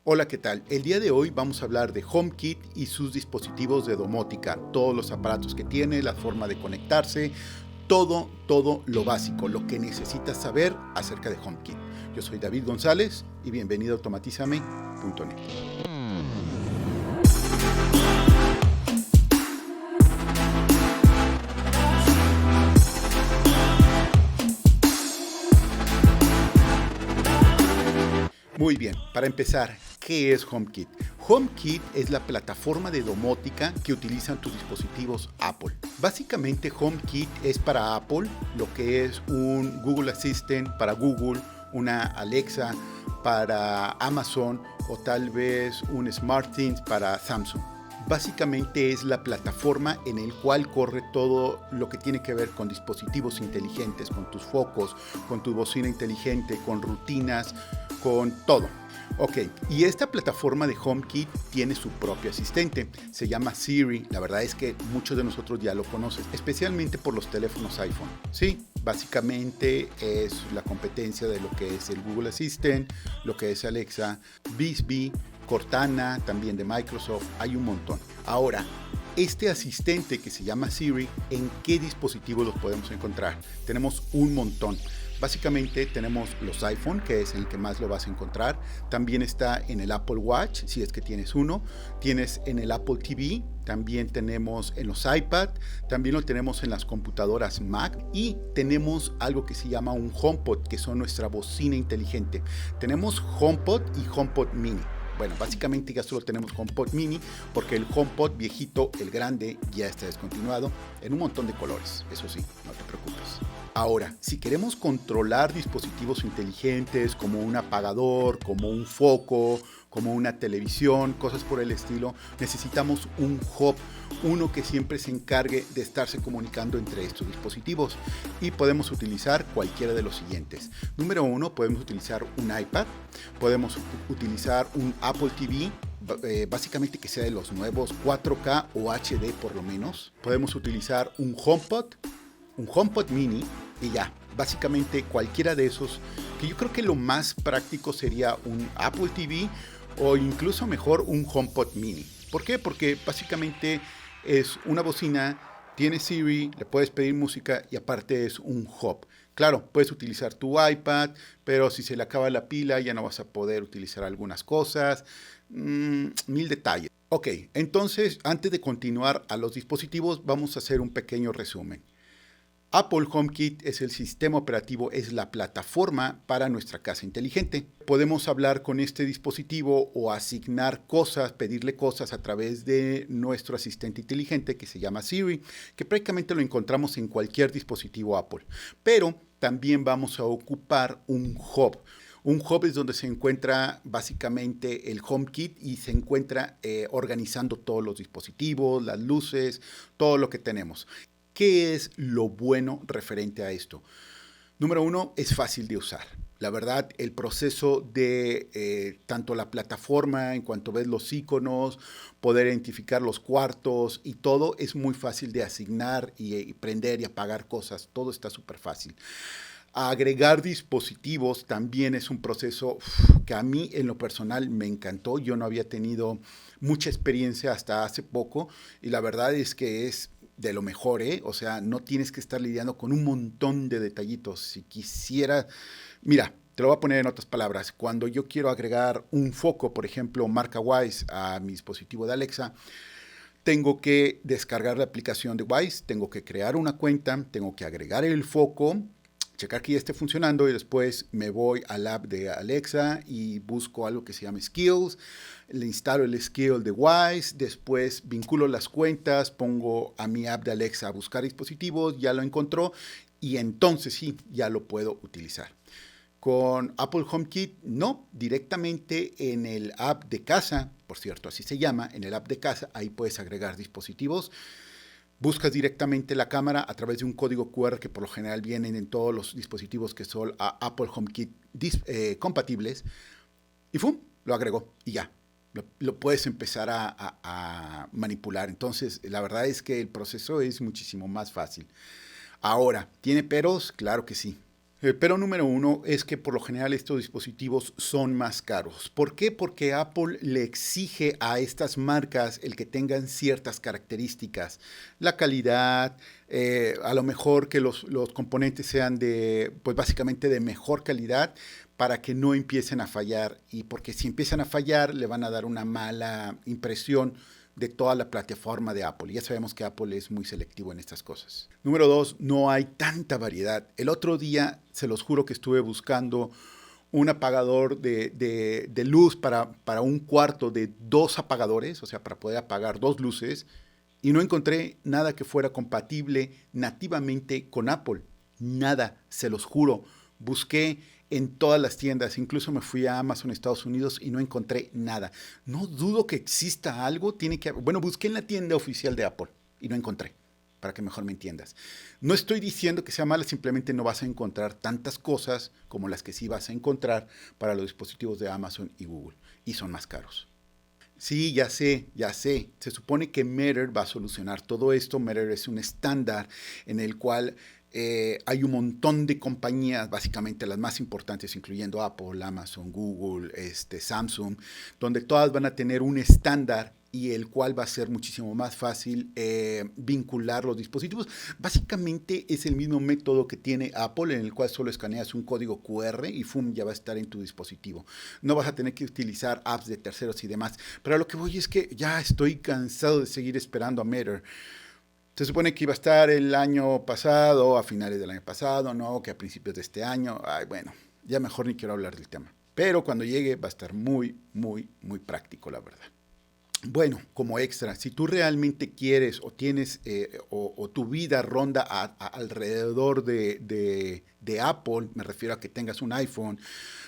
Hola, ¿qué tal? El día de hoy vamos a hablar de HomeKit y sus dispositivos de domótica, todos los aparatos que tiene, la forma de conectarse, todo lo básico, lo que necesitas saber acerca de HomeKit. Yo soy David González y bienvenido a automatízame.net. Muy bien, para empezar, ¿qué es HomeKit? HomeKit es la plataforma de domótica que utilizan tus dispositivos Apple. Básicamente HomeKit es para Apple lo que es un Google Assistant para Google, una Alexa para Amazon o tal vez un SmartThings para Samsung. Básicamente es la plataforma en el cual corre todo lo que tiene que ver con dispositivos inteligentes, con tus focos, con tu bocina inteligente, con rutinas, con todo. Ok, y esta plataforma de HomeKit tiene su propio asistente, se llama Siri. La verdad es que muchos de nosotros ya lo conocen, especialmente por los teléfonos iPhone. Sí, básicamente es la competencia de lo que es el Google Assistant, lo que es Alexa, Bixby, Cortana, también de Microsoft, hay un montón. Ahora, este asistente que se llama Siri, ¿en qué dispositivos los podemos encontrar? Tenemos un montón. Básicamente tenemos los iPhone, que es el que más lo vas a encontrar. También está en el Apple Watch, si es que tienes uno. Tienes en el Apple TV. También tenemos en los iPad. También lo tenemos en las computadoras Mac. Y tenemos algo que se llama un HomePod, que son nuestra bocina inteligente. Tenemos HomePod y HomePod Mini. Bueno, básicamente ya solo tenemos HomePod Mini porque el HomePod viejito, el grande, ya está descontinuado en un montón de colores. Eso sí, no te preocupes. Ahora, si queremos controlar dispositivos inteligentes como un apagador, como un foco, como una televisión, cosas por el estilo, necesitamos un hub, uno que siempre se encargue de estarse comunicando entre estos dispositivos. Y podemos utilizar cualquiera de los siguientes. Número uno, podemos utilizar un iPad, podemos utilizar un Apple TV, básicamente que sea de los nuevos 4K o HD por lo menos. Podemos utilizar un HomePod Mini y ya, básicamente cualquiera de esos, que yo creo que lo más práctico sería un Apple TV o incluso mejor un HomePod Mini. ¿Por qué? Porque básicamente es una bocina, tiene Siri, le puedes pedir música y aparte es un hub. Claro, puedes utilizar tu iPad, pero si se le acaba la pila ya no vas a poder utilizar algunas cosas. Mil detalles. Ok, entonces antes de continuar a los dispositivos vamos a hacer un pequeño resumen. Apple HomeKit es el sistema operativo, es la plataforma para nuestra casa inteligente. Podemos hablar con este dispositivo o asignar cosas, pedirle cosas a través de nuestro asistente inteligente que se llama Siri, que prácticamente lo encontramos en cualquier dispositivo Apple. Pero también vamos a ocupar un hub. Un hub es donde se encuentra básicamente el HomeKit y se encuentra organizando todos los dispositivos, las luces, todo lo que tenemos. ¿Qué es lo bueno referente a esto? Número uno, es fácil de usar. La verdad, el proceso de tanto la plataforma, en cuanto ves los iconos, poder identificar los cuartos y todo, es muy fácil de asignar y prender y apagar cosas. Todo está súper fácil. Agregar dispositivos también es un proceso que a mí en lo personal me encantó. Yo no había tenido mucha experiencia hasta hace poco y la verdad es que es de lo mejor, ¿eh? O sea, no tienes que estar lidiando con un montón de detallitos. Si quisiera, mira, te lo voy a poner en otras palabras. Cuando yo quiero agregar un foco, por ejemplo, marca Wyze a mi dispositivo de Alexa, tengo que descargar la aplicación de Wyze, tengo que crear una cuenta, tengo que agregar el foco, checar que ya esté funcionando y después me voy al app de Alexa y busco algo que se llama Skills, le instalo el skill de Wyze, después vinculo las cuentas, pongo a mi app de Alexa a buscar dispositivos, ya lo encontró y entonces sí, ya lo puedo utilizar. Con Apple HomeKit, no, directamente en el app de casa, por cierto, así se llama, en el app de casa, ahí puedes agregar dispositivos. Buscas directamente la cámara a través de un código QR que por lo general vienen en todos los dispositivos que son Apple HomeKit compatibles y ¡fum! Lo agregó y ya. Lo puedes empezar a manipular. Entonces, la verdad es que el proceso es muchísimo más fácil. Ahora, ¿tiene peros? Claro que sí. Pero número uno es que por lo general estos dispositivos son más caros. ¿Por qué? Porque Apple le exige a estas marcas el que tengan ciertas características. La calidad, a lo mejor que los componentes sean de, pues básicamente de mejor calidad para que no empiecen a fallar. Y porque si empiezan a fallar le van a dar una mala impresión de toda la plataforma de Apple. Y ya sabemos que Apple es muy selectivo en estas cosas. Número dos, no hay tanta variedad. El otro día, se los juro que estuve buscando un apagador de luz para un cuarto de 2 apagadores, o sea, para poder apagar 2 luces, y no encontré nada que fuera compatible nativamente con Apple. Nada, se los juro. Busqué en todas las tiendas, incluso me fui a Amazon Estados Unidos y no encontré nada. No dudo que exista algo, bueno, busqué en la tienda oficial de Apple y no encontré, para que mejor me entiendas. No estoy diciendo que sea mala, simplemente no vas a encontrar tantas cosas como las que sí vas a encontrar para los dispositivos de Amazon y Google, y son más caros. Sí, ya sé, ya sé. Se supone que Matter va a solucionar todo esto. Matter es un estándar en el cual hay un montón de compañías, básicamente las más importantes, incluyendo Apple, Amazon, Google, Samsung, donde todas van a tener un estándar y el cual va a ser muchísimo más fácil vincular los dispositivos. Básicamente es el mismo método que tiene Apple, en el cual solo escaneas un código QR y ¡fum! Ya va a estar en tu dispositivo. No vas a tener que utilizar apps de terceros y demás. Pero a lo que voy es que ya estoy cansado de seguir esperando a Matter. Se supone que iba a estar el año pasado, a finales del año pasado, no, que a principios de este año. Ay, bueno, ya mejor ni quiero hablar del tema. Pero cuando llegue va a estar muy, muy, muy práctico, la verdad. Bueno, como extra, si tú realmente quieres o tienes o tu vida ronda alrededor de Apple, me refiero a que tengas un iPhone,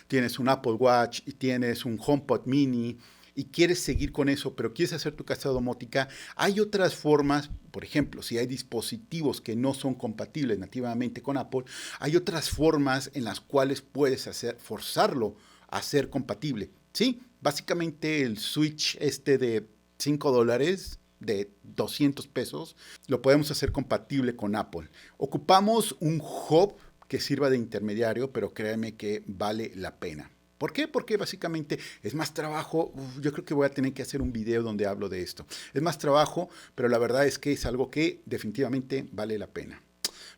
tienes un Apple Watch y tienes un HomePod mini y quieres seguir con eso, pero quieres hacer tu casa domótica, hay otras formas. Por ejemplo, si hay dispositivos que no son compatibles nativamente con Apple, hay otras formas en las cuales puedes forzarlo a ser compatible. Sí, básicamente el switch de $5, de 200 pesos, lo podemos hacer compatible con Apple. Ocupamos un hub que sirva de intermediario, pero créanme que vale la pena. ¿Por qué? Porque básicamente es más trabajo. Yo creo que voy a tener que hacer un video donde hablo de esto. Es más trabajo, pero la verdad es que es algo que definitivamente vale la pena.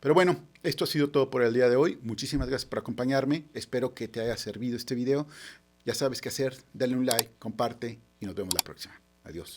Pero bueno, esto ha sido todo por el día de hoy. Muchísimas gracias por acompañarme. Espero que te haya servido este video. Ya sabes qué hacer. Dale un like, comparte y nos vemos la próxima. Adiós.